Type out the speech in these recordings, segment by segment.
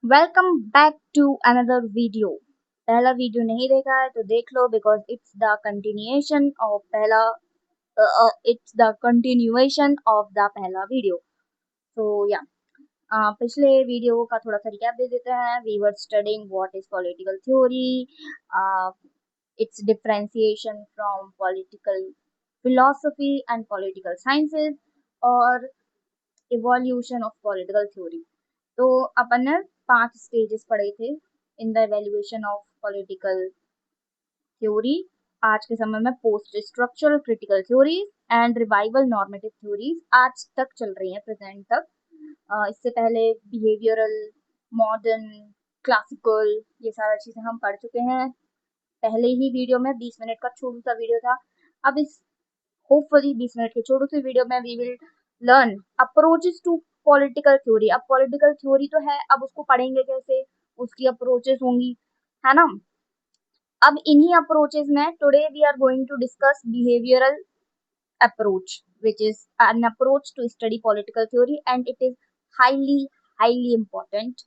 Welcome back to another video. पहला video नहीं देखा है तो देख लो because it's the continuation of the पहला वीडियो। तो या पिछले वीडियो का थोड़ा सा रिकैप दे देते हैं। We were studying what is political theory, its differentiation from political philosophy and political sciences और evolution of political theory। तो अपन ने 5 स्टेजेस पढ़े थे in the evaluation of political theory. आज के समय में post structural critical theories and revival normative theories आज तक चल रही हैं, प्रेजेंट तक। इससे पहले बिहेवियरल, मॉडर्न, क्लासिकल, ये सारी चीजें हम पढ़ चुके हैं पहले ही वीडियो में। 20 मिनट का छोटा सा वीडियो था। अब इस होपफुली 20 मिनट के छोटे से वीडियो में we will learn approaches to political theory. अब पॉलिटिकल थ्योरी तो है, अब उसको पढ़ेंगे कैसे, उसकी अप्रोचेस होंगी, है ना। अब इन्हीं अप्रोचेस में today we are going to discuss behavioural approach which is an approach to study political theory and it is highly highly important।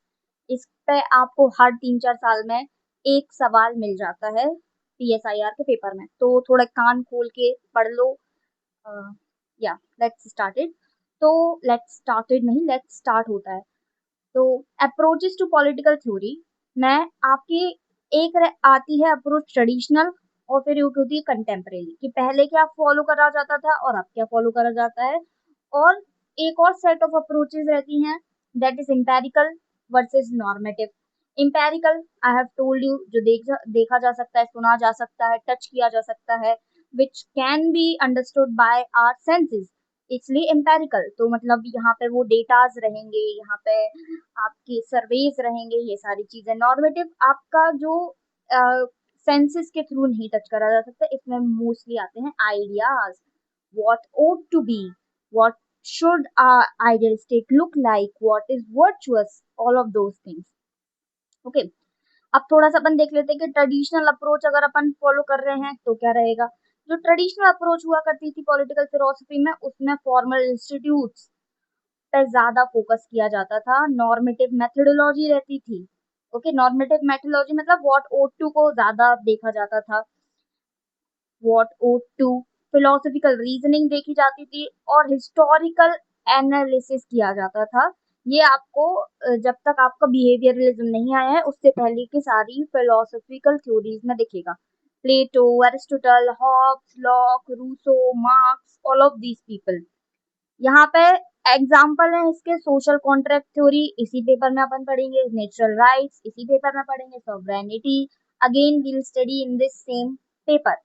इस पे आपको हर 3-4 साल में एक सवाल मिल जाता है PSIR के पेपर में, तो थोड़ा कान खोल के पढ़ लो। या लेट्स स्टार्टेड। तो लेट्स स्टार्टेड नहीं, लेट्स स्टार्ट होता है। तो अप्रोचेस टू पॉलिटिकल थ्योरी में आपकी आती है अप्रोच ट्रेडिशनल, और फिर एक होती है कंटेम्परेरी, कि पहले क्या फॉलो करा जाता था और अब क्या फॉलो करा जाता है। और एक और सेट ऑफ अप्रोचेस रहती हैं, that is empirical versus normative. Empirical I have told you, जो देखा जा सकता है, सुना जा सकता है, टच किया जा सकता है, which can be understood by our senses, इसलिए एम्पेरिकल। तो मतलब यहाँ पे वो डेटाज रहेंगे, यहाँ पे आपके सर्वेज रहेंगे, ये सारी चीजें। नॉर्मेटिव आपका जो सेंसेस के थ्रू नहीं टच करा जा सकता, इसमें मोस्टली आते हैं ideas, what ought to be, what should our ideal state look like, what is virtuous, all of those things। Okay, अब थोड़ा सा अपन देख लेते हैं कि ट्रेडिशनल अप्रोच अगर अपन फॉलो कर रहे हैं तो क्या रहेगा। जो ट्रेडिशनल अप्रोच हुआ करती थी पॉलिटिकल फिलोसफी में, उसमें फॉर्मल इंस्टीट्यूट्स पर ज्यादा फोकस किया जाता था, नॉर्मेटिव मेथोडोलॉजी रहती थी। ओके, नॉर्मेटिव मेथोडोलॉजी मतलब व्हाट ought to को ज्यादा देखा जाता था, what ought to philosophical reasoning देखी जाती थी, और हिस्टोरिकल एनालिसिस किया जाता था। ये आपको जब तक आपका बिहेवियरलिज्म नहीं आया है उससे पहले की सारी फिलोसफिकल थ्योरीज में दिखेगा। Plato, Aristotle, Hobbes, Locke, Rousseau, Marx, all of these people. यहाँ पे एग्जाम्पल है इसके, सोशल कॉन्ट्रैक्ट थ्योरी इसी पेपर में अपन पढ़ेंगे, नेचुरल राइट्स इसी पेपर में पढ़ेंगे, sovereignty again we'll study in this same paper.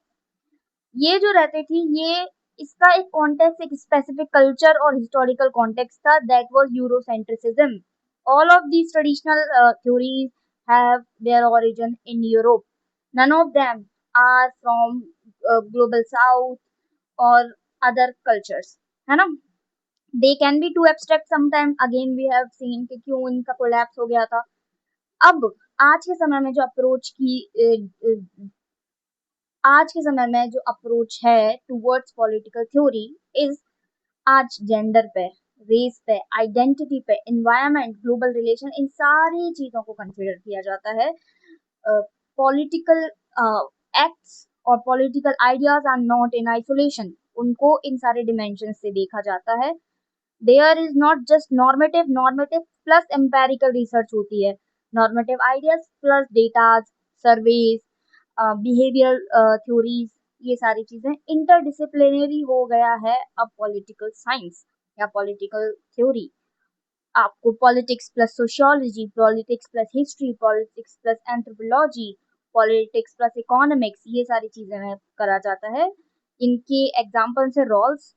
ये जो रहते थी, ये इसका एक कॉन्टेक्स्ट, एक स्पेसिफिक कल्चर और हिस्टोरिकल कॉन्टेक्स्ट था, that was Eurocentrism. All of these traditional theories have their origin in Europe, none of them are from global south और अदर कल्चर्स, है ना। They can be too abstract sometime, again we have seen कि क्यों इनका collapse हो गया था। अब आज के समय में जो अप्रोच की आज के समय में जो अप्रोच है टुवर्ड्स पॉलिटिकल थ्योरी इज, आज जेंडर पे, रेस पे, आइडेंटिटी पे, एनवायरनमेंट, ग्लोबल रिलेशन, इन सारी चीजों को कंसिडर किया जाता है। पॉलिटिकल एक्ट्स और political ideas are not in isolation, उनको इन सारे डिमेंशन से देखा जाता है। There is not just normative, normative plus empirical research होती है, normative ideas plus datas, surveys, behaviour theories, ये सारी चीजें इंटरडिसिप्लिनरी हो गया है अब पॉलिटिकल साइंस या पॉलिटिकल थ्योरी। आपको politics plus sociology, politics plus history, politics plus anthropology, politics plus economics, ये सारी चीजें में करा जाता है। इनके एग्जाम्पल से रॉल्स,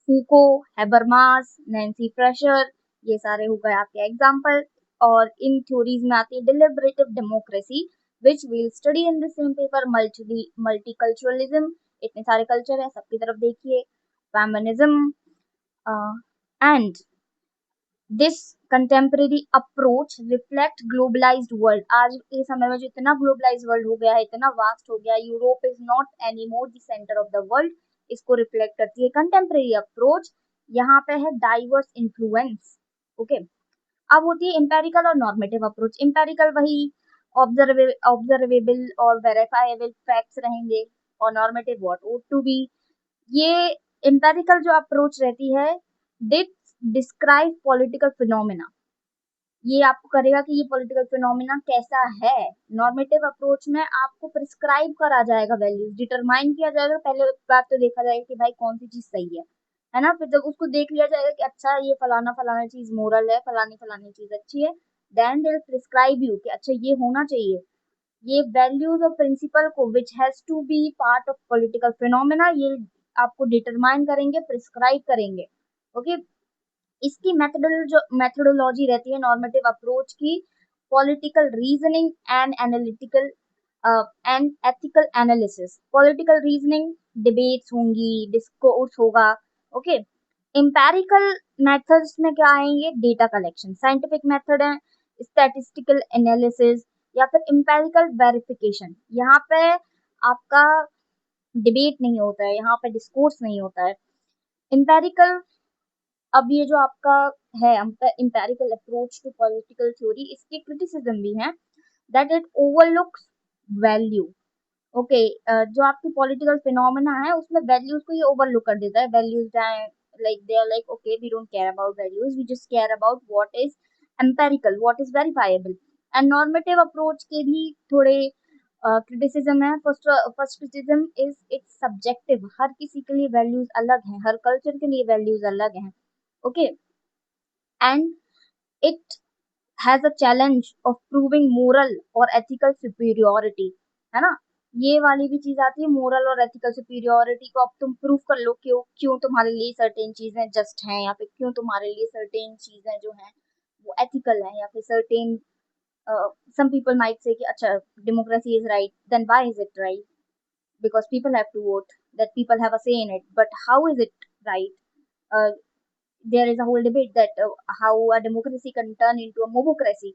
फूको, हैबरमास, नैन्सी फ्रेशर, ये सारे हो गए आपके एग्जाम्पल। और इन थ्योरीज में आती है deliberative democracy, which will study in the same paper, multiculturalism, इतने सारे कल्चर है, सबकी तरफ देखिए, feminism, and this contemporary approach reflect globalised world. आज के समय में जो इतना ग्लोबलाइज्ड वर्ल्ड हो गया है, इतना वास्ट हो गया है, Europe is not any more the centre of the world, इसको रिफ्लेक्ट करती है कंटेम्परेरी अप्रोच। यहाँ पे है डाइवर्स इन्फ्लुएंस। ओके, अब होती है एम्पेरिकल और नॉर्मेटिव अप्रोच। एम्पेरिकल वही ऑब्जर्वेबल और वेरीफाइबल फैक्ट्स रहेंगे, और normative what ought to be. ये एम्पेरिकल जो अप्रोच रहती है, दिट डिस्क्राइब पॉलिटिकल फिनोमेना, ये आपको करेगा कि ये पॉलिटिकल फिनोमेना कैसा है। नॉर्मेटिव अप्रोच में आपको प्रिस्क्राइब करा जाएगा, वैल्यूज डिटरमाइन किया जाएगा। पहले बात तो देखा जाएगा कि भाई कौन सी चीज सही है ना। फिर जब उसको देख लिया जाएगा कि अच्छा ये फलाना फलाना चीज मोरल है, फलानी फलानी चीज अच्छी है, then they will prescribe you कि अच्छा ये होना चाहिए। ये वैल्यूज और प्रिंसिपल को which has to be part of political phenomena, ये आपको डिटरमाइन करेंगे, प्रिस्क्राइब करेंगे। ओके, इसकी मेथोडोलॉजी रहती है नॉर्मेटिव अप्रोच की, political reasoning and analytical and ethical analysis. Political reasoning, debates होंगी, डिस्कोर्स होगा। ओके, एम्पेरिकल मेथड्स में क्या आएंगे, डेटा कलेक्शन, साइंटिफिक मेथड है, स्टैटिस्टिकल एनालिसिस, या फिर एम्पेरिकल वेरिफिकेशन। यहाँ पे आपका डिबेट नहीं होता है, यहाँ पे डिस्कोर्स नहीं होता है। एम्पेरिकल, अब ये जो आपका है empirical approach to political theory, इसके क्रिटिसिज्म भी हैं that it overlooks value. Okay, जो आपकी पॉलिटिकल फिनोमेना है उसमें वैल्यूज को ये ओवरलुक कर देता है। Values like they are like okay, we don't care about values, we just care about what is empirical, what is verifiable. And normative approach के भी थोड़े क्रिटिसिज्म है। First criticism is it's subjective, हर किसी के लिए वैल्यूज अलग हैं, हर कल्चर के लिए वैल्यूज अलग हैं। Okay, and it has a challenge of proving moral और एथिकल सुपीरियोरिटी, है ना। ये वाली भी चीज आती है, मोरल और एथिकल सुपीरियोरिटी को अब तुम प्रूव कर लो, क्यों क्यों तुम्हारे लिए सर्टेन चीजें जस्ट हैं, या फिर क्यों तुम्हारे लिए सर्टेन चीजें जो हैं वो एथिकल हैं, या फिर certain some people might say कि अच्छा democracy is right, then why is it right? Because people have to vote, that people have a say in it, but how is it right? uh, there is a whole debate that how a democracy can turn into a mobocracy।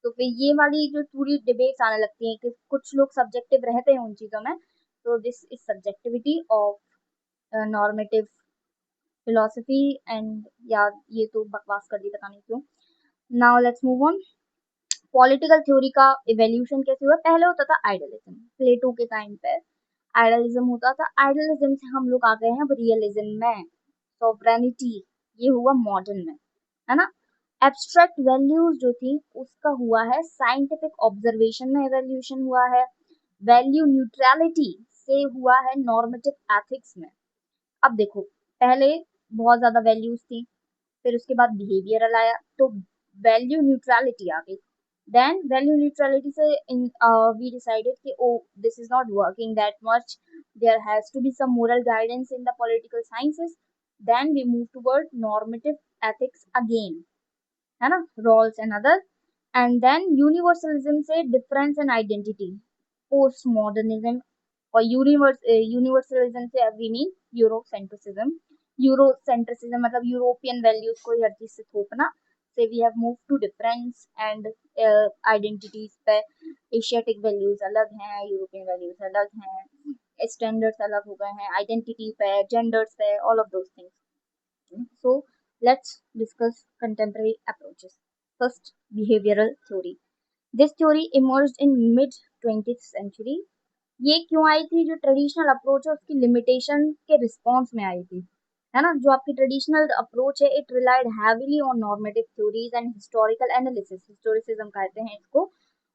तो फिर ये वाली जो पूरी debates आने लगती हैं कि कुछ लोग सब्जेक्टिव रहते हैं उन चीजों में। तो this is subjectivity of normative philosophy and, या ये तो बकवास कर दी, पता नहीं क्यों। Now let's move on. Political theory का इवोल्यूशन कैसे हुआ, पहले होता था आइडियलिज्म, प्लेटो के टाइम पे आइडियलिज्म होता था। आइडियलिज्म से हम लोग आ गए हैं अब रियलिज्म में, सोवरेनिटी, ये हुआ मॉडर्न में, है ना। एब्स्ट्रैक्ट वैल्यूज जो थी उसका हुआ है साइंटिफिक ऑब्जर्वेशन में एवोल्यूशन हुआ है। वैल्यू न्यूट्रलिटी से हुआ है नॉर्मेटिव एथिक्स में। अब देखो, पहले बहुत ज्यादा वैल्यूज थी, फिर उसके बाद बिहेवियरल आया, तो वैल्यू न्यूट्रलिटी आ गई। देन वैल्यू न्यूट्रलिटी से वी डिसाइडेड कि oh this is not working that much, there has to be some moral guidance in the political sciences. Then we move toward normative ethics again, है ना, Rawls and other. And then universalism से difference and identity, post modernism. और universalism से we mean Eurocentrism. Eurocentrism मतलब European values को हर चीज से थोपना। So we have move to difference and identities पे। एशियाटिक वैल्यूज अलग हैं, यूरोपियन वैल्यूज अलग हैं, स्टैंडर्ड्स अलग हो गए हैं, आइडेंटिटी पे, जेंडर्स पे, all of those things. So let's discuss contemporary approaches. First, behavioral theory. This theory emerged in mid 20th century. ये क्यों आई थी, जो ट्रेडिशनल अप्रोच है उसकी लिमिटेशन के रिस्पॉन्स में आई थी, है ना। जो आपकी ट्रेडिशनल अप्रोच है, it relied heavily on normative theories and historical analysis, historicism कहते हैं इसको।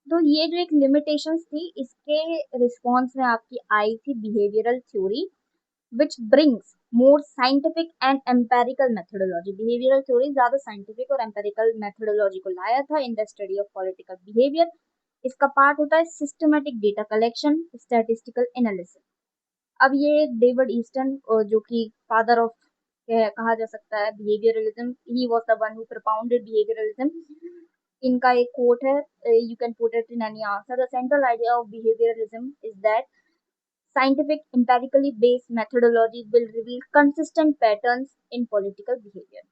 तो ये जो एक लिमिटेशंस थी, इसके रिस्पॉन्स में आपकी आई थी behavioural theory, which brings more scientific and empirical methodology। behavioral theory ज्यादा scientific और empirical methodology को लाया था in the study of political behavior। इसका पार्ट होता है systematic data collection, statistical analysis। अब ये डेविड ईस्टन, जो कि फादर ऑफ कहा जा सकता है behaviourism, he was the one who propounded behavioralism। इनका एक कोट है, you can put it in any answer, the central idea of behaviourism is that scientific, empirically based methodology will reveal consistent patterns in political behavior।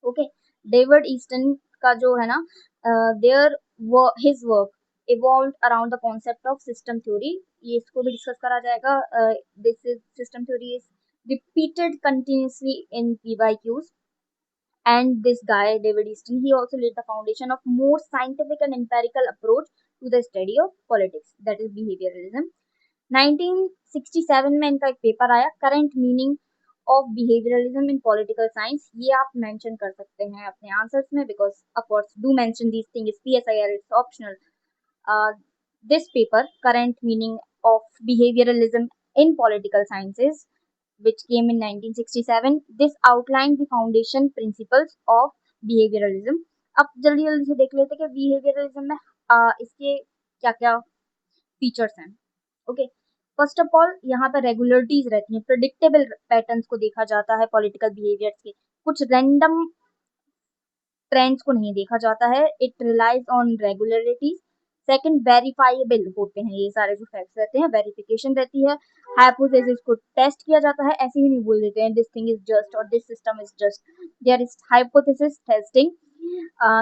Okay, David Easton का जो है ना, there his work evolved around the concept of system theory। ये इसको भी discuss करा जाएगा। This is system theory is repeated continuously in PYQs। And this guy, David Easton, he also laid the foundation of more scientific and empirical approach to the study of politics, that is behavioralism. 1967 में इनका एक paper आया, current meaning of behaviourism in political science. ये आप mention कर सकते हैं अपने आंसर्स में, because of course do mention these things, PSIR it's optional. This paper, current meaning of behavioralism in political sciences, which came in 1967, this outlined the foundation principles of behavioralism. अब जल्दी जल्दी से देख लेते हैं कि behavioralism में इसके क्या क्या फीचर्स हैं. ओके, फर्स्ट ऑफ ऑल यहाँ पे रेगुलरिटीज रहती हैं, प्रिडिक्टेबल पैटर्न्स को देखा जाता है पॉलिटिकल बिहेवियर्स के, कुछ रैंडम ट्रेंड्स को नहीं देखा जाता है. It relies on regularities. Second, verifiable होते हैं ये सारे जो फैक्ट्स रहते हैं, वेरिफिकेशन रहती है. हाइपोथेसिस को टेस्ट किया जाता है, ऐसे ही नहीं बोल देते हैं दिस थिंग इज जस्ट और this system is just. There is hypothesis testing.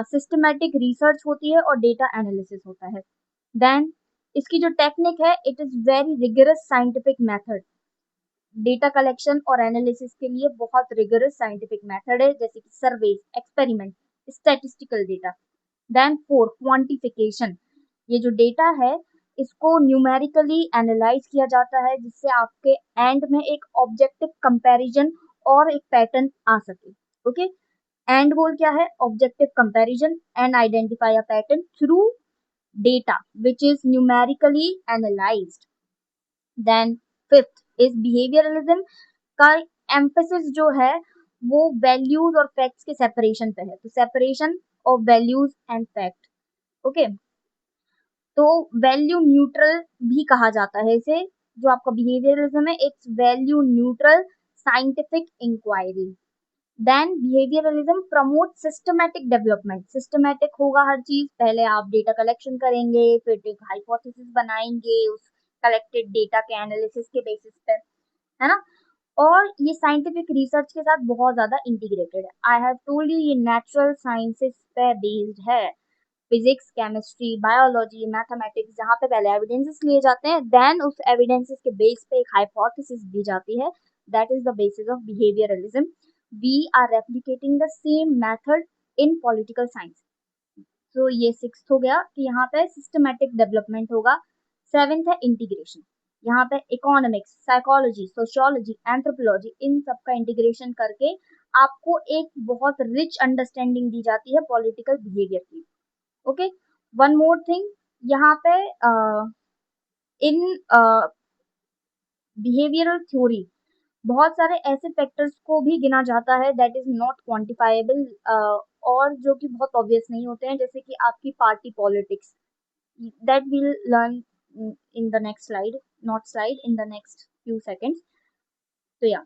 Systematic research होती है और डेटा एनालिसिस होता है. देन इसकी जो टेक्निक है, it is very rigorous scientific method. Data collection और एनालिसिस के लिए बहुत रिगरस साइंटिफिक मेथड है, जैसे कि survey, experiment, statistical data. Then 4, quantification. ये जो डेटा है इसको न्यूमेरिकली एनालाइज किया जाता है, जिससे आपके एंड में एक ऑब्जेक्टिव कंपैरिजन और एक पैटर्न आ सके. ओके, एंड गोल क्या है? Objective comparison and identify a pattern through data which is numerically analyzed. Then fifth is behavioralism का emphasis जो है वो वैल्यूज और फैक्ट्स के सेपरेशन पे है. तो separation of values and fact. Okay, तो वैल्यू न्यूट्रल भी कहा जाता है इसे. जो आपका बिहेवियरलिज्म है, it's value neutral scientific inquiry. Then behaviouralism promote systematic development. Systematic होगा हर चीज, पहले आप डेटा कलेक्शन करेंगे, फिर एक हाइपोथेसिस बनाएंगे उस कलेक्टेड डेटा के एनालिसिस के बेसिस पे, है ना. और ये साइंटिफिक रिसर्च के साथ बहुत ज्यादा इंटीग्रेटेड है. आई हैव टोल्ड यू ये नेचुरल साइंसेस पे बेस्ड है. फिजिक्स, केमिस्ट्री, बायोलॉजी, मैथमेटिक्स, जहाँ पे पहले एविडेंसेस लिए जाते हैं, देन उस एविडेंसेस के बेस पे एक हाइपोथेसिस दी जाती है. That is the basis of behaviouralism. We are replicating the same method in political science. तो ये 6th हो गया कि यहाँ पे सिस्टमैटिक डेवलपमेंट होगा. 7th है इंटीग्रेशन. यहाँ पे इकोनॉमिक्स, साइकोलॉजी, सोशियोलॉजी, एंथ्रोपोलॉजी, इन सब का इंटीग्रेशन करके आपको एक बहुत रिच अंडरस्टैंडिंग दी जाती है पॉलिटिकल बिहेवियर की. ओके, वन मोर थिंग, यहाँ पे इन बिहेवियरल थ्योरी बहुत सारे ऐसे फैक्टर्स को भी गिना जाता है दैट इज नॉट क्वांटिफाइबल, और जो कि बहुत ऑब्वियस नहीं होते हैं, जैसे कि आपकी party politics. That will learn in the next slide, not slide, in the next few seconds. तो या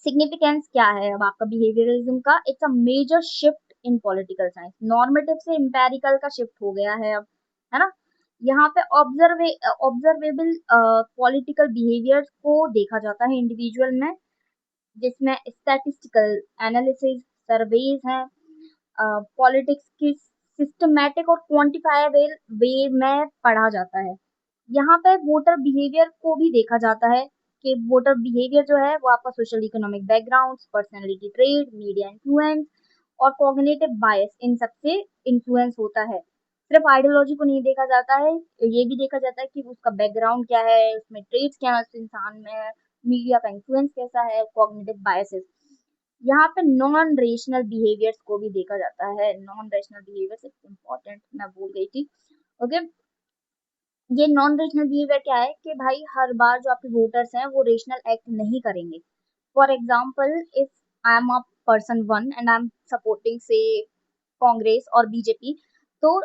सिग्निफिकेंस क्या है अब आपका बिहेवियरलिज्म का? It's a major shift in political science. Normative से एम्पेरिकल का शिफ्ट हो गया है अब, है ना. यहाँ पे ऑब्जर्वेबल पॉलिटिकल बिहेवियर को देखा जाता है इंडिविजुअल में, जिसमें स्टैटिस्टिकल एनालिसिस, सर्वेज हैं, पॉलिटिक्स की सिस्टमैटिक और क्वांटिफाइबल वे में पढ़ा जाता है. यहाँ पे वोटर बिहेवियर को भी देखा जाता है कि वोटर बिहेवियर जो है वो आपका social economic background, personality trade, media influence और कॉग्निटिव बायस, इन सबसे इन्फ्लुएंस होता है. सिर्फ आइडियोलॉजी को नहीं देखा जाता है, ये भी देखा जाता है कि उसका बैकग्राउंड क्या है, उसमें ट्रेड्स क्या है उस इंसान में, मीडिया का इन्फ्लुएंस कैसा है, कॉग्निटिव बायसेस. यहाँ पे नॉन रेशनल बिहेवियर्स को भी देखा जाता है. नॉन रेशनल बिहेवियर्स इम्पोर्टेंट, मैं भूल गई थी. ओके, ये नॉन रेशनल बिहेवियर क्या है कि भाई हर बार जो आपके वोटर्स हैं वो रेशनल एक्ट नहीं करेंगे. For example, if I am a person one and I am supporting से कांग्रेस और बीजेपी, तो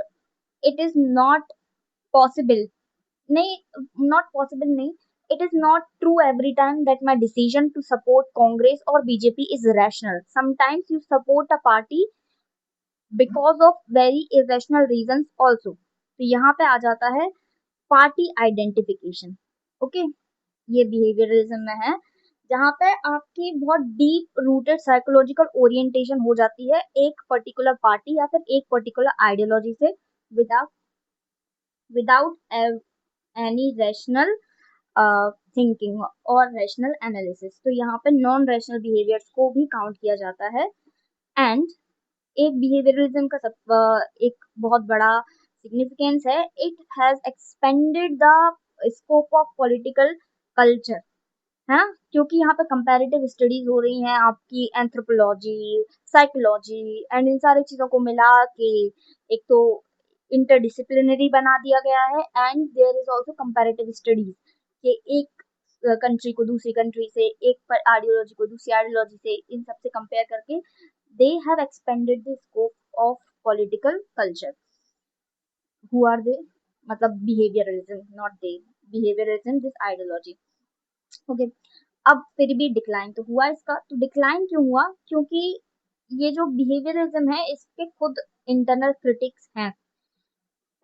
इट इज नॉट पॉसिबल, नहीं, नॉट पॉसिबल नहीं, it is not true every time that my decision to support Congress or BJP is rational. Sometimes you support a party because of very irrational reasons also. तो यहाँ पे आ जाता है party identification. Okay, ये behaviourism में है, जहाँ पे आपकी बहुत डीप रूटेड साइकोलॉजिकल ओरिएंटेशन हो जाती है एक पर्टिकुलर पार्टी या फिर एक पर्टिकुलर आइडियोलॉजी से, without without any rational thinking और रैशनल एनालिसिस. तो यहाँ पे नॉन रैशनल बिहेवियर्स को भी काउंट किया जाता है. एंड एक बिहेवियरलिज्म का एक बहुत बड़ा सिग्निफिकेंस है, it has expanded the scope of political culture, है ना, क्योंकि यहाँ पे कंपैरेटिव स्टडीज हो रही हैं आपकी एंथ्रोपोलॉजी, साइकोलॉजी एंड इन सारी चीजों को मिला के एक तो इंटरडिसिप्लिनरी बना दिया गया है, and there is also comparative studies कि एक कंट्री को दूसरी कंट्री से, एक आइडियोलॉजी को दूसरी आइडियोलॉजी से, इन सब से कंपेयर करके they have expanded the scope of political culture. Who are they? मतलब behavioralism, not they. Behavioralism, this ideology. Okay. अब फिर भी डिक्लाइन तो हुआ इसका, तो डिक्लाइन क्यों हुआ? क्योंकि ये जो बिहेवियरिज्म है इसके खुद इंटरनल क्रिटिक्स हैं।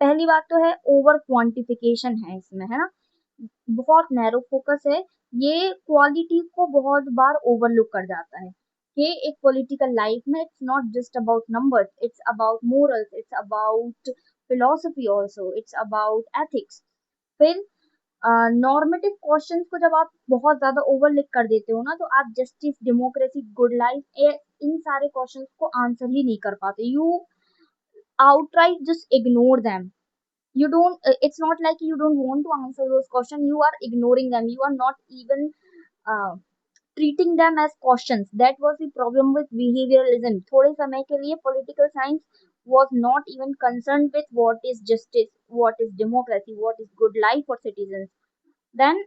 पहली बात तो है ओवर क्वांटिफिकेशन है इसमें, है ना, बहुत नैरो फोकस है, ये क्वालिटी को बहुत बार ओवरलुक कर जाता है कि एक पॉलिटिकल लाइफ में it's not just about numbers, it's about morals, it's about philosophy also, it's about ethics. फिर नॉर्मेटिव क्वेश्चंस को जब आप बहुत ज्यादा ओवरलुक कर देते हो ना, तो आप जस्टिस, डेमोक्रेसी, गुड लाइफ, इन सारे क्वेश्चंस को आंसर ही नहीं कर पाते, you outright just ignore them. You don't it's not like you don't want to answer those questions, you are ignoring them, you are not even uh, treating them as questions. That was the problem with behavioralism. थोड़े समय के लिए political science was not even concerned with what is justice, what is democracy, what is good life for citizens. Then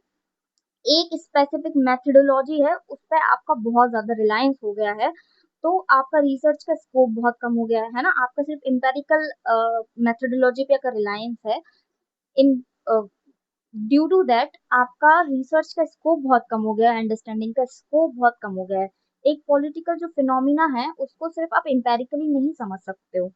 एक specific methodology है उस पर आपका बहुत ज्यादा रिलायंस हो गया है, तो आपका रिसर्च का स्कोप बहुत कम हो गया है ना, आपका सिर्फ एम्पेरिकल मेथोडोलॉजी पे अगर रिलायंस है, इन ड्यू टू दैट आपका रिसर्च का स्कोप बहुत कम हो गया है, अंडरस्टैंडिंग का स्कोप बहुत कम हो गया है। एक पॉलिटिकल जो फिनोमिना है उसको सिर्फ आप एम्पेरिकली नहीं समझ सकते हो।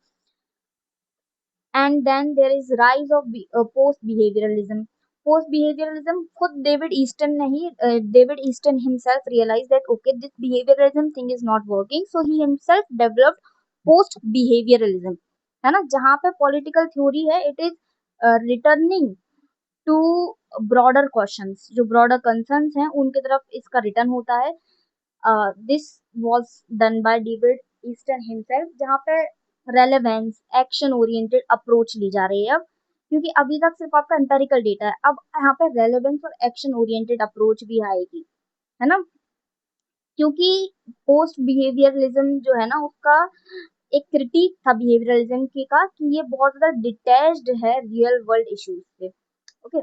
And then there is rise of post behaviouralism. Post behaviouralism खुद डेविड ईस्टन ने ही, David Easton himself realise that okay this behaviouralism thing is not working, so he himself developed post behaviouralism, है ना, जहाँ पे पॉलिटिकल थ्योरी है it is returning to broader questions, जो broader concerns हैं उनकी तरफ इसका रिटर्न होता है। This was done by David Easton himself, जहाँ पे रेलेवेंस, एक्शन ओरिएंटेड अप्रोच ली जा रही है अब, क्योंकि अभी तक सिर्फ आपका एम्पेरिकल डेटा है, अब यहाँ पे रेलेवेंस और एक्शन ओरिएंटेड अप्रोच भी आएगी, है ना, क्योंकि पोस्ट बिहेवियरलिज्म जो है ना उसका एक क्रिटिक था बिहेवियरलिज्म की का कि ये बहुत ज्यादा डिटैच्ड है रियल वर्ल्ड इश्यूज से। Okay,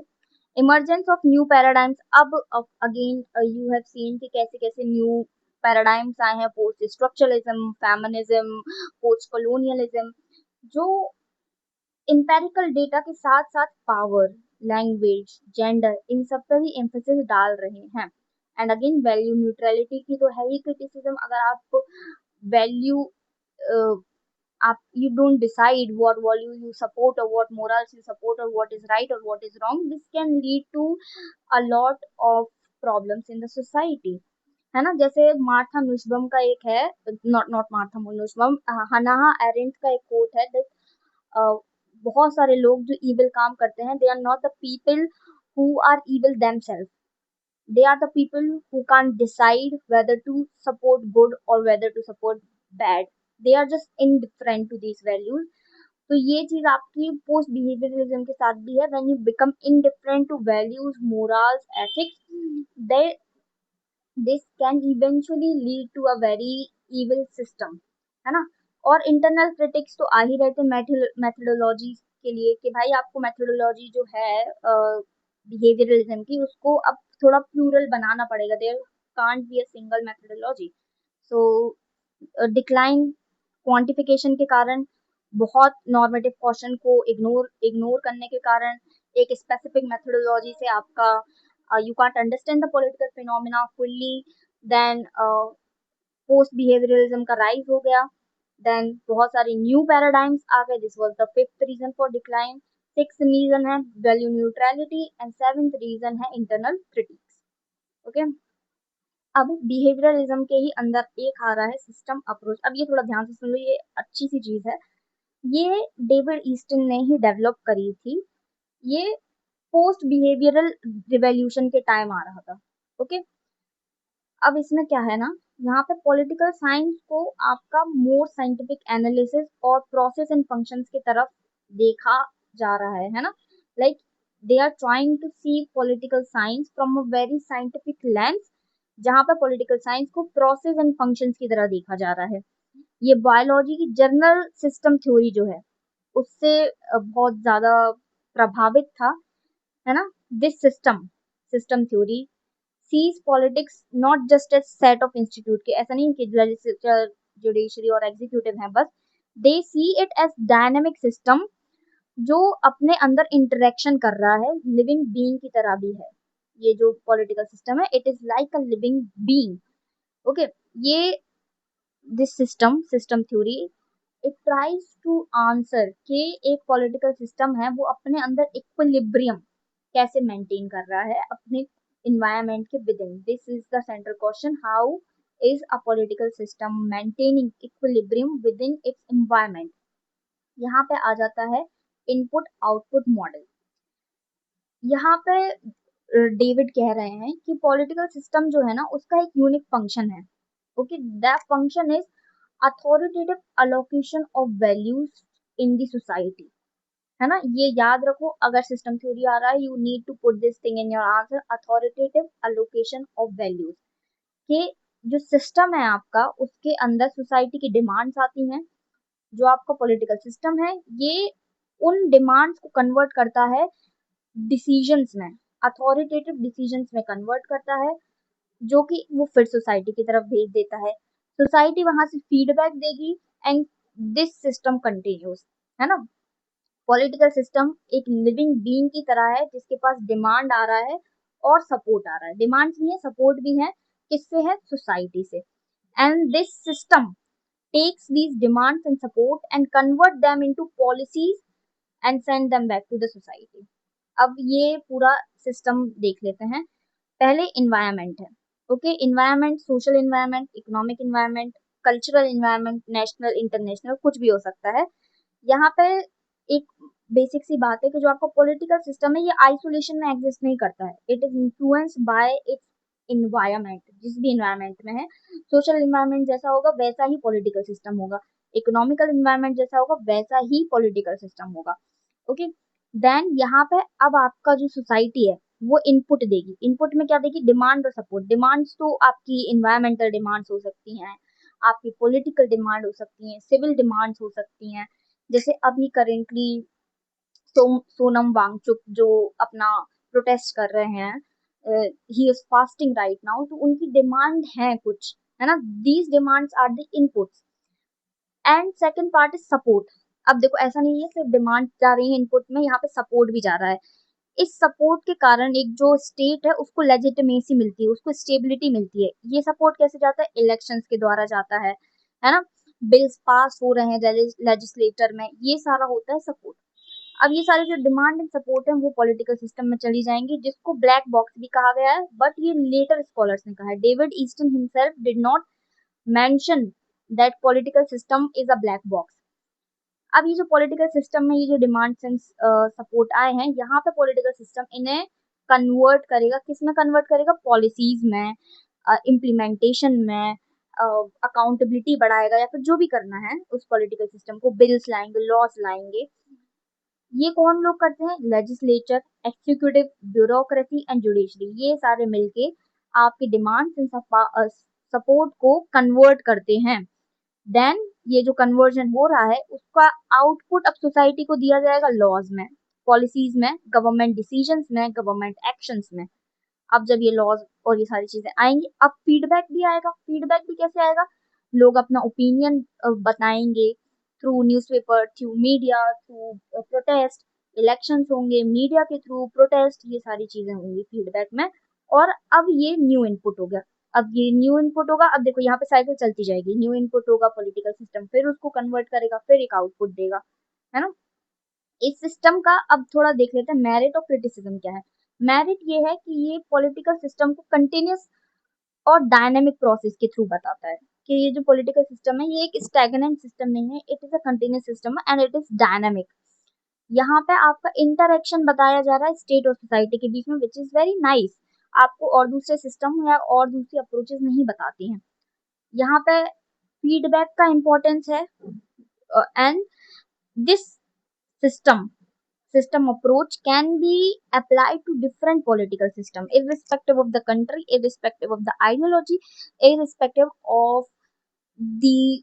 emergence of new paradigms. अब अगेन यू हैव सीन कि कैसे कैसे न्यू पैराडाइम्स आए हैं, post structuralism, feminism, post colonialism, जो इंपेरिकल डेटा के साथ साथ पावर, लैंग्वेज, जेंडर, इन सब पर भी एम्फेसिस डाल रहे हैं। एंड अगेन वैल्यू न्यूट्रलिटी की तो है ही क्रिटिसिज्म, अगर आप वैल्यू आप you don't decide what value you support or what morals you support or what is right or what is wrong, this can lead to a lot of problems in the society, है ना, जैसे Martha नुसबम का एक है, not not Martha नुसबम, हनाहा errant का एक coat है that बहुत सारे लोग जो evil काम करते हैं, they are not the people who are evil themselves, they are the people who can't decide whether to support good or whether to support bad, they are just indifferent to these values. तो ये चीज आपकी post behaviourism के साथ भी है, when you become indifferent to values, morals, ethics, they this can eventually lead to a very evil system, है ना। और इंटरनल क्रिटिक्स तो आ ही रहते मेथोडोलॉजी के लिए कि भाई आपको मेथोडोलॉजी जो है बिहेवियरलिज्म की उसको अब थोड़ा प्लूरल बनाना पड़ेगा, there can't be a single methodology. So decline quantification के कारण, बहुत नॉर्मेटिव क्वेश्चन को इग्नोर इग्नोर करने के कारण, एक स्पेसिफिक मेथोडोलॉजी से आपका you can't understand the political phenomena fully, then post behaviouralism का राइज हो गया, देन बहुत सारी न्यू पैराडाइम्स आ गए, this was the fifth reason for decline. Sixth reason है value neutrality and seventh reason है इंटरनल क्रिटिक्स। ओके, अब बिहेवियरलिज्म के ही अंदर एक आ रहा है सिस्टम अप्रोच। अब ये थोड़ा ध्यान से सुन लो, ये अच्छी सी चीज है, ये डेविड ईस्टन ने ही डेवलप करी थी, ये पोस्ट बिहेवियरल रिवॉल्यूशन के टाइम आ रहा था। ओके, अब इसमें क्या है ना यहाँ पे पॉलिटिकल साइंस को आपका मोर साइंटिफिक एनालिसिस और प्रोसेस एंड फंक्शंस की तरफ देखा जा रहा है ना। Like they are trying to see political science from a very scientific lens, जहाँ पे पॉलिटिकल साइंस को प्रोसेस एंड फंक्शंस की तरह देखा जा रहा है। ये बायोलॉजी की जनरल सिस्टम थ्योरी जो है उससे बहुत ज्यादा प्रभावित था, है ना। This system theory sees politics not just a set of institute के, ऐसा नहीं कि लेजिस्लेचर जुडिशरी और एग्जीक्यूटिव है बस, they see it as dynamic system जो अपने अंदर इंटरेक्शन कर रहा है लिविंग बीइंग की तरह भी है। ये जो पॉलिटिकल सिस्टम है it is like a living being. Okay, ये this system theory it tries to answer कि एक पॉलिटिकल सिस्टम है वो अपने अंदर इक्विलिब्रियम कैसे मेंटेन कर रहा है अपने इन्वायरमेंट के with in. This is the central question, how is a political system maintaining equilibrium with in its environment. यहाँ पे आ जाता है इनपुट आउटपुट मॉडल। यहाँ पे डेविड कह रहे हैं कि पॉलिटिकल सिस्टम जो है ना उसका एक यूनिक फंक्शन है। Okay, that function is authoritative allocation of values in the society, है ना। ये याद रखो, अगर सिस्टम थ्योरी आ रहा है you need to put this thing in your answer, authoritative allocation of values. कि जो सिस्टम है आपका उसके अंदर सोसाइटी की डिमांड्स आती हैं। जो आपका पॉलिटिकल सिस्टम है ये उन डिमांड्स को कन्वर्ट करता है डिसीजंस में, अथॉरिटेटिव डिसीजंस में कन्वर्ट करता है, जो कि वो फिर सोसाइटी की तरफ भेज देता है। सोसाइटी वहां से फीडबैक देगी एंड दिस सिस्टम कंटिन्यूज, है ना। पॉलिटिकल सिस्टम एक लिविंग बीइंग की तरह है जिसके पास डिमांड आ रहा है और सपोर्ट आ रहा है। डिमांड्स भी है, सपोर्ट भी है, किससे है? सोसाइटी से। And this system takes these demands and support and convert them into policies and send them back to the society। अब ये पूरा सिस्टम देख लेते हैं। पहले इन्वायरमेंट है। Okay, environment social environment, economic environment, cultural environment, national international कुछ भी हो सकता है। यहाँ पे एक बेसिक सी बात है कि जो आपका पॉलिटिकल सिस्टम है ये आइसोलेशन में एग्जिस्ट नहीं करता है, it is influenced by it's environment. जिस भी इन्वायरमेंट में है, सोशल इन्वायरमेंट जैसा होगा वैसा ही पॉलिटिकल सिस्टम होगा, इकोनॉमिकल इन्वायरमेंट जैसा होगा वैसा ही पॉलिटिकल सिस्टम होगा। ओके, देन यहाँ पे अब आपका जो सोसाइटी है वो इनपुट देगी। इनपुट में क्या देगी? डिमांड और सपोर्ट। डिमांड्स तो आपकी इन्वायरमेंटल डिमांड्स हो सकती हैं, आपकी पॉलिटिकल डिमांड हो सकती हैं, सिविल डिमांड्स हो सकती हैं। जैसे अभी करेंटली सोनम वांगचुक जो अपना प्रोटेस्ट कर रहे हैं, he is fasting right now, तो उनकी डिमांड है कुछ, है ना। These demands are the inputs and second part is support. अब देखो ऐसा नहीं है सिर्फ डिमांड जा रही है इनपुट में, यहाँ पे सपोर्ट भी जा रहा है। इस सपोर्ट के कारण एक जो स्टेट है उसको लेजिटिमेसी मिलती है, उसको स्टेबिलिटी मिलती है। ये सपोर्ट कैसे जाता है? इलेक्शंस के द्वारा जाता है ना। बिल्स पास हो रहे हैं लेजिस्लेटर में, ये सारा होता है सपोर्ट। अब ये सारे जो डिमांड एंड सपोर्ट है वो पॉलिटिकल सिस्टम में चली जाएंगी, जिसको ब्लैक बॉक्स भी कहा गया है, बट ये लेटर स्कॉलर्स ने कहा है। David Easton himself did not mention that political system is a black box. अब ये जो पॉलिटिकल सिस्टम में ये जो डिमांड्स एंड सपोर्ट आए हैं, यहाँ पे पॉलिटिकल सिस्टम इन्हें कन्वर्ट करेगा, किस में कन्वर्ट करेगा? पॉलिसीज में, इम्प्लीमेंटेशन में, अकाउंटेबिलिटी बढ़ाएगा या फिर जो भी करना है उस पॉलिटिकल सिस्टम को, बिल्स लाएंगे, लॉस लाएंगे। ये कौन लोग करते हैं? Legislature, executive, bureaucracy and judiciary, ये सारे मिलके आपकी डिमांड्स एंड सपोर्ट को कन्वर्ट करते हैं। देन ये जो कन्वर्जन हो रहा है उसका आउटपुट अब सोसाइटी को दिया जाएगा लॉज में, पॉलिसीज में, गवर्नमेंट डिसीजंस में, गवर्नमेंट एक्शंस में। अब जब ये लॉज और ये सारी चीजें आएंगी, अब फीडबैक भी आएगा। फीडबैक भी कैसे आएगा? लोग अपना ओपिनियन बताएंगे through newspaper, through media, through protest. Elections होंगे मीडिया के थ्रू, प्रोटेस्ट, ये सारी चीजें होंगी फीडबैक में। और अब ये न्यू इनपुट हो गया। अब ये न्यू इनपुट होगा, अब देखो यहाँ पे साइकिल चलती जाएगी। न्यू इनपुट होगा, पॉलिटिकल सिस्टम फिर उसको कन्वर्ट करेगा, फिर एक आउटपुट देगा, है ना। इस सिस्टम का अब थोड़ा देख लेते हैं मेरिट और क्रिटिसिज्म क्या है। मेरिट ये है कि ये पॉलिटिकल सिस्टम को कंटिन्यूस और डायनेमिक प्रोसेस के थ्रू बताता है कि ये जो पॉलिटिकल सिस्टम है ये एक स्टैग्नेंट सिस्टम नहीं है, it is a continuous system and it is dynamic. यहाँ पे आपका इंटरेक्शन बताया जा रहा है स्टेट और सोसाइटी के बीच में, विच इज वेरी नाइस। आपको और दूसरे सिस्टम या और दूसरी अप्रोचेस नहीं बताती हैं। यहाँ पे फीडबैक का इम्पोर्टेंस है and this system approach can be applied to different political system irrespective of the country, irrespective of the ideology, irrespective of the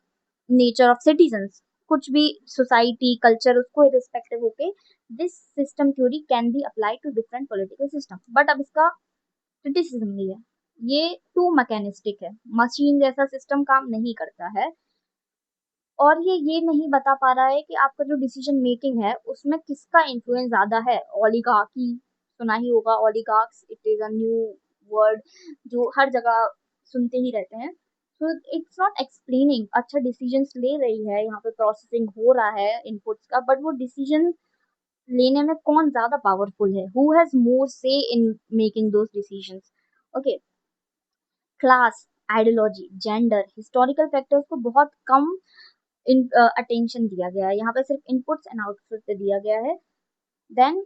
nature of citizens. कुछ भी सोसाइटी कल्चर उसको irrespective होके this system theory can be apply to different political system. But अब इसका criticism भी है, ये too mechanistic है, मशीन जैसा सिस्टम काम नहीं करता है और ये नहीं बता पा रहा है कि आपका जो डिसीजन मेकिंग है उसमें किसका इन्फ्लुएंस ज्यादा है. ओलिगार्की सुना ही होगा, oligarchs, it is a new word जो हर जगह सुनते ही रहते हैं. तो इट्स नॉट एक्सप्लेनिंग अच्छा डिसीजंस ले रही है, यहाँ पे प्रोसेसिंग हो रहा है इनपुट्स का, बट वो डिसीजन लेने में कौन ज्यादा पावरफुल है, हु हैज मोर से in making those decisions. Okay, class, ideology, gender, historical factors को बहुत कम अटेंशन दिया गया है, यहाँ पे सिर्फ इनपुट्स एंड आउटपुट पे दिया गया है. देन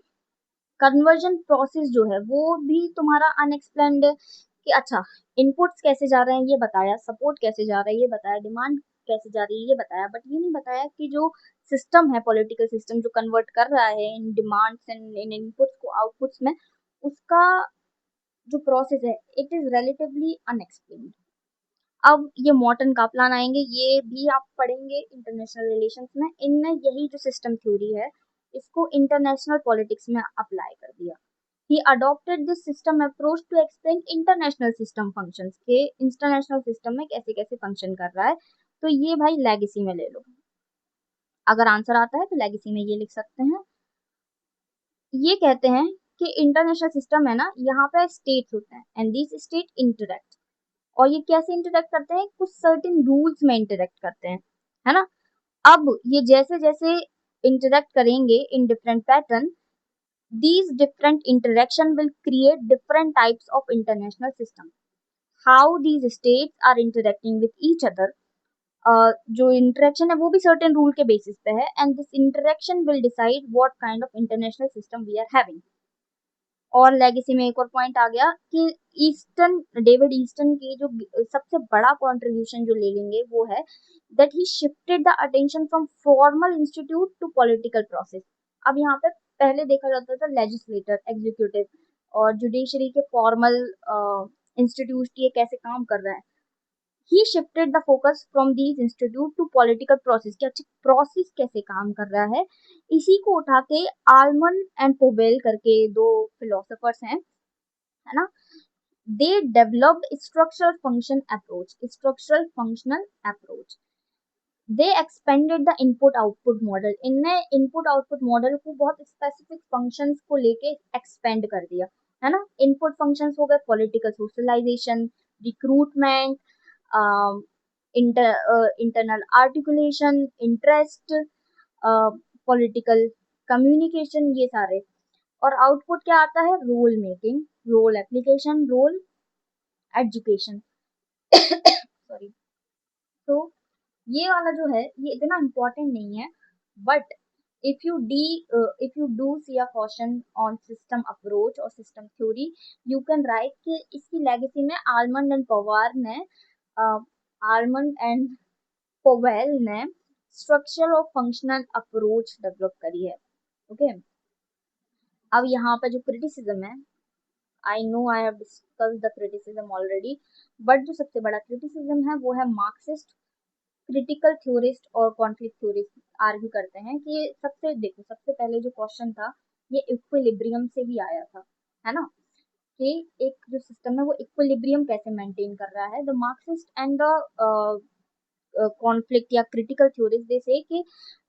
कन्वर्जन प्रोसेस जो है वो भी तुम्हारा अनएक्सप्लेन्ड है कि अच्छा इनपुट्स कैसे जा रहे हैं ये बताया, सपोर्ट कैसे जा रहा है ये बताया, डिमांड कैसे जा रही है ये बताया, बट ये नहीं बताया कि जो सिस्टम है, पॉलिटिकल सिस्टम जो कन्वर्ट कर रहा है इन डिमांड्स एंड इन इनपुट्स को आउटपुट्स में, उसका जो प्रोसेस है इट इज रिलेटिवली अनएक्सप्लेन्ड. अब ये मॉर्टन कापलान आएंगे, ये भी आप पढ़ेंगे इंटरनेशनल रिलेशंस में. इनने यही जो सिस्टम थ्योरी है इसको इंटरनेशनल पॉलिटिक्स में अप्लाई कर दिया. He adopted this system approach to explain international system functions के इंटरनेशनल सिस्टम में कैसे कैसे फंक्शन कर रहा है. तो ये भाई लेगेसी में ले लो, अगर आंसर आता है तो लेगेसी में ये लिख सकते हैं. ये कहते हैं कि इंटरनेशनल सिस्टम है ना, यहाँ पे स्टेट्स होते हैं एंड दिस स्टेट इंटरेक्ट, और ये कैसे इंटरेक्ट करते हैं, कुछ सर्टेन रूल्स में इंटरेक्ट करते हैं, है ना. अब ये जैसे जैसे इंटरेक्ट करेंगे in different pattern, these different interaction will create different types of international system. How these states are interacting with each other, जो इंटरेक्शन है वो भी सर्टेन रूल के बेसिस पे है and this interaction will decide what kind of international system we are having. और legacy में एक और पॉइंट आ गया कि ईस्टर्न, डेविड ईस्टर्न की जो सबसे बड़ा कंट्रीब्यूशन जो ले लेंगे वो है that he shifted the attention from formal institute to political process. अब यहाँ पे पहले देखा जाता था लेजिस्लेटर, एग्जीक्यूटिव और जुडिशरी के फॉर्मल इंस्टीट्यूट ये कैसे काम कर रहा है. He shifted the focus from these institute to political process, कि अच्छा प्रोसेस कैसे काम कर रहा है. इसी को उठा के आलमन एंड पोवेल करके दो फिलोसोफर्स हैं, है ना, they developed structural functional approach. They expanded the input output model. इनने इनपुट आउटपुट मॉडल को बहुत स्पेसिफिक फंक्शंस को लेके एक्सपेंड कर दिया, है ना. इनपुट फंक्शंस हो गए political socialisation, recruitment, internal articulation, interest, political communication, ये सारे. और आउटपुट क्या आता है, role making, role application, role education. Sorry. तो ये वाला जो है ये इतना इम्पोर्टेंट नहीं है, but if you do see a question on system approach और system theory, you can write कि इसकी लेगेसी में आलमंड एंड पवार ने आलमंड एंड पोवेल ने स्ट्रक्चर और फंक्शनल अप्रोच डेवलप करी है. ओके, अब यहाँ पे जो क्रिटिसिज्म है, I know I have discussed the criticism already, but जो सबसे बड़ा क्रिटिसिज्म है वो है मार्क्सिस्ट. क्रिटिकल थ्योरिस्ट और कॉन्फ्लिक्ट थ्योरिस्ट आर्ग्यू करते हैं कि सबसे पहले जो क्वेश्चन था ये इक्विलिब्रियम से ही आया था, है ना, कि एक जो सिस्टम है वो इक्विलिब्रियम कैसे मेंटेन कर रहा है. The Marxist and the conflict या क्रिटिकल थ्योरिस्ट दे से कि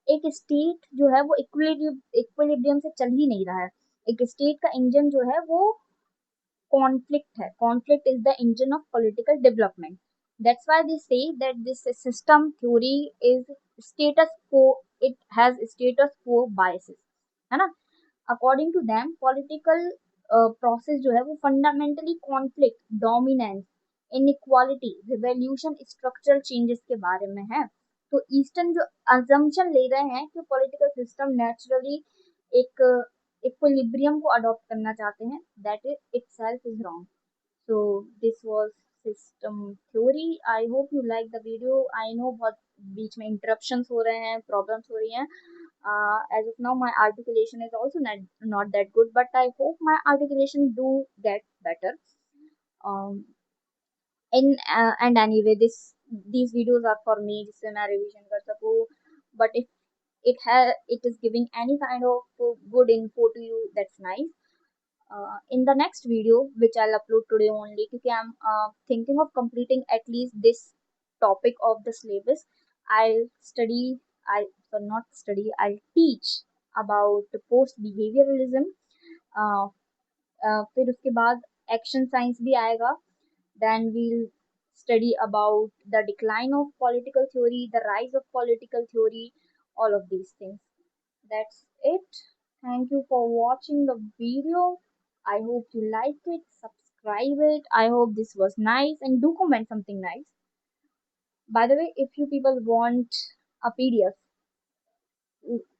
एक स्टेट जो है वो इक्विलिब्रियम से चल ही नहीं रहा है. एक स्टेट का इंजन जो है वो conflict है. Conflict is the engine of political development. That's why they say that this system theory is status quo. It has status quo biases, है ना. According to them, political process जो है वो fundamentally conflict, dominance, inequality, revolution, structural changes के बारे में है. तो ईस्टर्न जो assumption ले रहे हैं कि political system naturally एक इक्विलिब्रियम को अडॉप्ट करना चाहते हैं, that is itself is wrong. So this was system theory. I hope you like the video. I know बहुत बीच में interruptions हो रहे हैं, problems हो रही हैं. As of now, my articulation is also not that good, but I hope my articulation do get better. Um, in and anyway, these videos are for me जिससे मैं revision कर सकूँ. But if it is giving any kind of good info to you, that's nice. In the next video, which I'll upload today only, because I'm thinking of completing at least this topic of the syllabus. I'll study, I so not study, I'll teach about post behavioralism. uh, फिर उसके बाद action science भी आएगा. Then we'll study about the decline of political theory, the rise of political theory, all of these things. That's it. Thank you for watching the video. I hope you liked it. Subscribe it. I hope this was nice, and do comment something nice. By the way, if you people want a PDF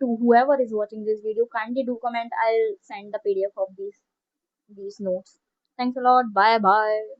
to whoever is watching this video, kindly do comment. I'll send the PDF of these notes. Thanks a lot. Bye bye.